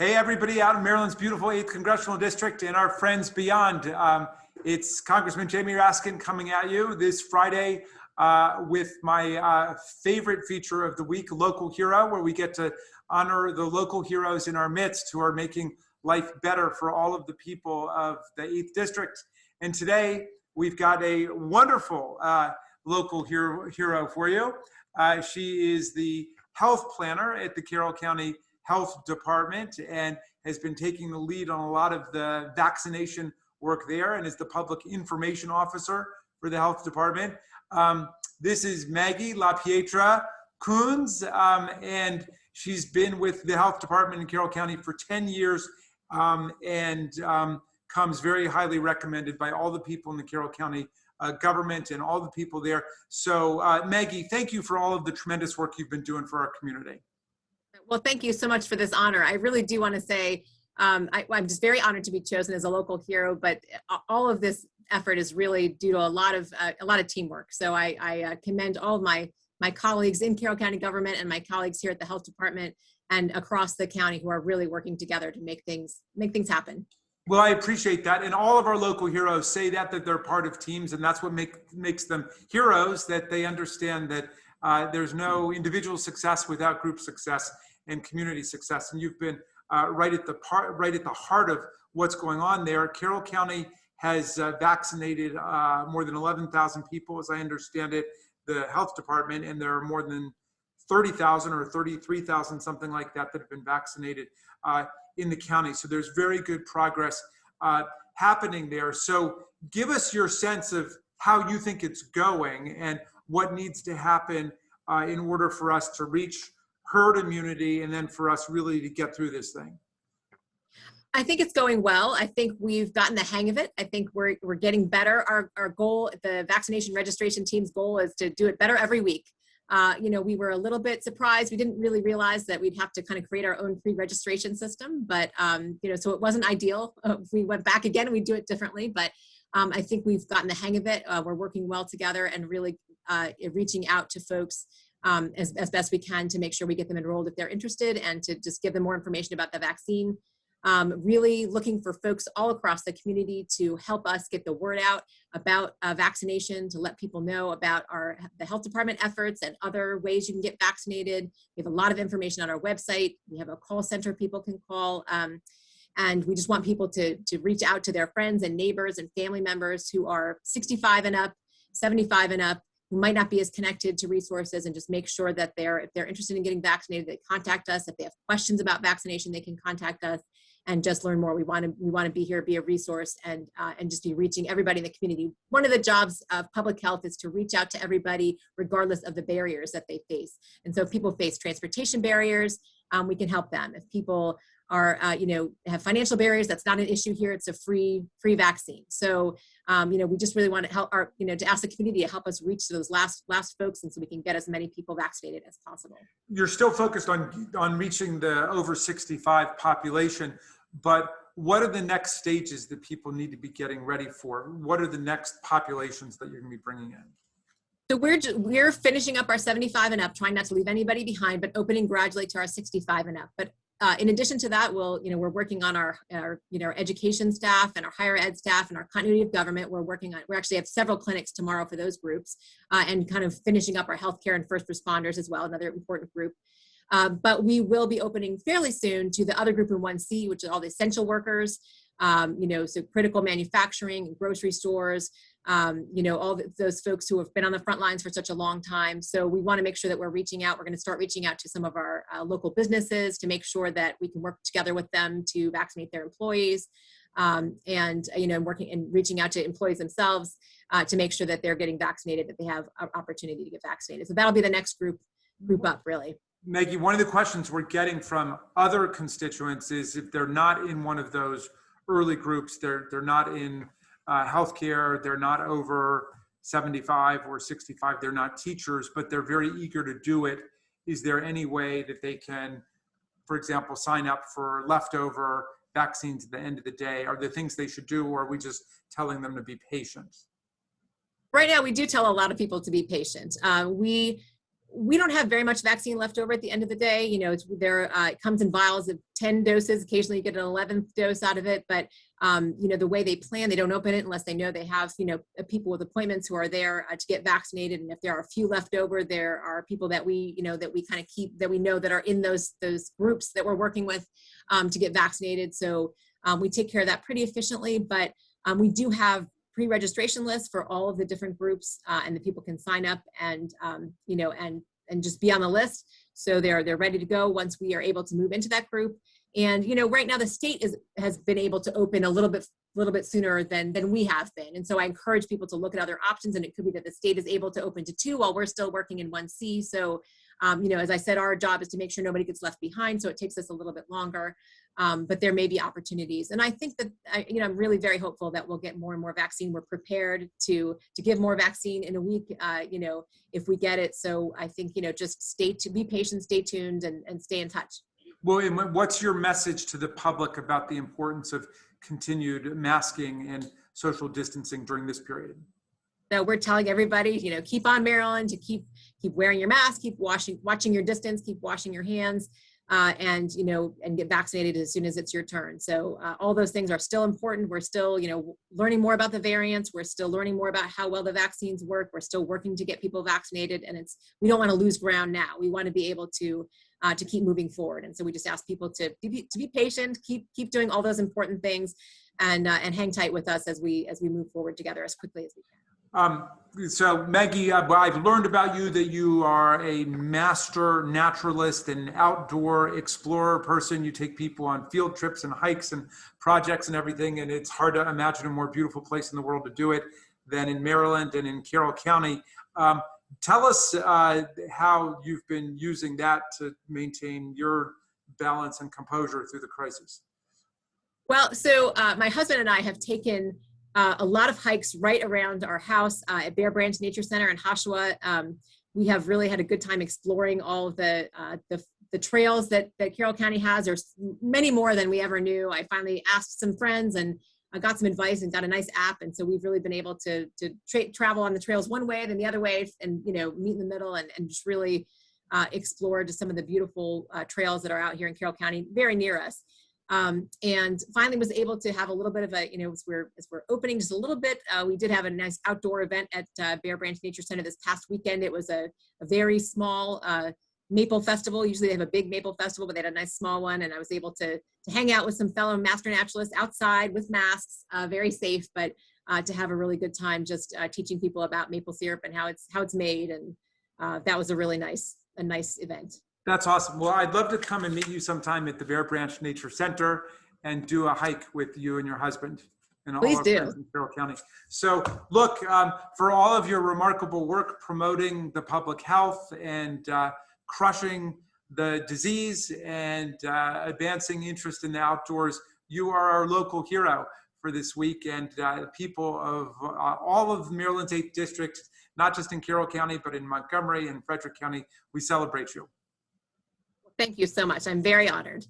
Hey, everybody out in Maryland's beautiful 8th Congressional District and our friends beyond. It's Congressman Jamie Raskin coming at you this Friday with my favorite feature of the week, Local Hero, where we get to honor the local heroes in our midst who are making life better for all of the people of the 8th District. And today, we've got a wonderful local hero for you. She is the health planner at the Carroll County Health Department and has been taking the lead on a lot of the vaccination work there and is the public information officer for the health department. This is Maggie Kunz, and she's been with the health department in Carroll County for 10 years and comes very highly recommended by all the people in the Carroll County government and all the people there. So Maggie, thank you for all of the tremendous work you've been doing for our community. Well, thank you so much for this honor. I really do want to say I'm just very honored to be chosen as a local hero, but all of this effort is really due to a lot of teamwork. So I commend all of my colleagues in Carroll County government and my colleagues here at the health department and across the county who are really working together to make things happen. Well, I appreciate that. And all of our local heroes say that they're part of teams, and that's what makes them heroes, that they understand that there's no individual success without group success and community success. And you've been right at the heart of what's going on there. Carroll County has vaccinated more than 11,000 people, as I understand it, the health department, and there are more than 30,000 or 33,000, something like that, that have been vaccinated in the county. So there's very good progress happening there. So give us your sense of how you think it's going and what needs to happen in order for us to reach herd immunity and then for us really to get through this thing. I think it's going well. I think we've gotten the hang of it. I think we're getting better. Our goal, the vaccination registration team's goal, is to do it better every week. We were a little bit surprised. We didn't really realize that we'd have to kind of create our own pre-registration system, but so it wasn't ideal. If we went back again, we'd do it differently. But I think we've gotten the hang of it. We're working well together and really reaching out to folks as best we can to make sure we get them enrolled if they're interested and to just give them more information about the vaccine. Really looking for folks all across the community to help us get the word out about vaccination, to let people know about the health department efforts and other ways you can get vaccinated. We have a lot of information on our website. We have a call center people can call. And we just want people to reach out to their friends and neighbors and family members who are 65 and up, 75 and up, who might not be as connected to resources, and just make sure that if they're interested in getting vaccinated, they contact us. If they have questions about vaccination, they can contact us and just learn more. We want to be here, be a resource, and just be reaching everybody in the community. One of the jobs of public health is to reach out to everybody, regardless of the barriers that they face. And so if people face transportation barriers, we can help them. If people are, have financial barriers, that's not an issue here. It's a free vaccine. So, we just really want to help to ask the community to help us reach those last folks, and so we can get as many people vaccinated as possible. You're still focused on reaching the over 65 population, but what are the next stages that people need to be getting ready for? What are the next populations that you're going to be bringing in? So we're finishing up our 75 and up, trying not to leave anybody behind, but opening gradually to our 65 and up. But in addition to that, we're working on our education staff and our higher ed staff and our continuity of government. We actually have several clinics tomorrow for those groups, and kind of finishing up our healthcare and first responders as well, another important group. But we will be opening fairly soon to the other group in 1C, which is all the essential workers, so critical manufacturing and grocery stores, all those folks who have been on the front lines for such a long time. So we want to make sure that we're reaching out. We're going to start reaching out to some of our local businesses to make sure that we can work together with them to vaccinate their employees, working and reaching out to employees themselves to make sure that they're getting vaccinated, that they have an opportunity to get vaccinated. So that'll be the next group up, really. Maggie, one of the questions we're getting from other constituents is if they're not in one of those early groups, they're not in healthcare, they're not over 75 or 65, they're not teachers, but they're very eager to do it. Is there any way that they can, for example, sign up for leftover vaccines at the end of the day? Are there things they should do, or are we just telling them to be patient? Right now, we do tell a lot of people to be patient. We we don't have very much vaccine left over at the end of the day. You know, it comes in vials of 10 doses. Occasionally you get an 11th dose out of it, but you know, the way they plan, they don't open it unless they know they have, you know, people with appointments who are there to get vaccinated. And if there are a few left over, there are people that we, you know, that we kind of keep, that we know that are in those groups that we're working with to get vaccinated. So we take care of that pretty efficiently, but we do have pre-registration lists for all of the different groups, and the people can sign up and you know, and just be on the list. So they're ready to go once we are able to move into that group. And you know, right now the state has been able to open a little bit sooner than we have been. And so I encourage people to look at other options, and it could be that the state is able to open to 2 while we're still working in 1C. So you know, as I said, our job is to make sure nobody gets left behind. So it takes us a little bit longer. But there may be opportunities. And I think that, you know, I'm really very hopeful that we'll get more and more vaccine. We're prepared to give more vaccine in a week, you know, if we get it. So I think, you know, just be patient, stay tuned, and stay in touch. Well, and what's your message to the public about the importance of continued masking and social distancing during this period? So we're telling everybody, you know, keep on Maryland, to keep wearing your mask, keep watching your distance, keep washing your hands. And, you know, and get vaccinated as soon as it's your turn. So all those things are still important. We're still, you know, learning more about the variants. We're still learning more about how well the vaccines work. We're still working to get people vaccinated, and we don't want to lose ground now. We want to be able to keep moving forward. And so we just ask people to be patient, keep doing all those important things, and hang tight with us as we move forward together as quickly as we can. So Maggie, I've learned about you that you are a master naturalist and outdoor explorer person. You take people on field trips and hikes and projects and everything, and it's hard to imagine a more beautiful place in the world to do it than in Maryland and in Carroll County. Tell us how you've been using that to maintain your balance and composure through the crisis. Well, so my husband and I have taken a lot of hikes right around our house at Bear Branch Nature Center in Hoshawa. We have really had a good time exploring all of the trails that Carroll County has. There's many more than we ever knew. I finally asked some friends, and I got some advice and got a nice app. And so we've really been able to travel on the trails one way, then the other way, and, you know, meet in the middle and just really explore just some of the beautiful trails that are out here in Carroll County, very near us. And finally was able to have a little bit of a, you know, as we're opening just a little bit, we did have a nice outdoor event at Bear Branch Nature Center this past weekend. It was a very small maple festival. Usually they have a big maple festival, but they had a nice small one. And I was able to hang out with some fellow master naturalists outside with masks, very safe, but to have a really good time just teaching people about maple syrup and how it's made. And that was a really nice event. That's awesome. Well, I'd love to come and meet you sometime at the Bear Branch Nature Center and do a hike with you and your husband and all our friends in Carroll County. So look, for all of your remarkable work promoting the public health and crushing the disease and advancing interest in the outdoors, you are our local hero for this week. And people of all of Maryland's 8th District, not just in Carroll County, but in Montgomery and Frederick County, we celebrate you. Thank you so much. I'm very honored.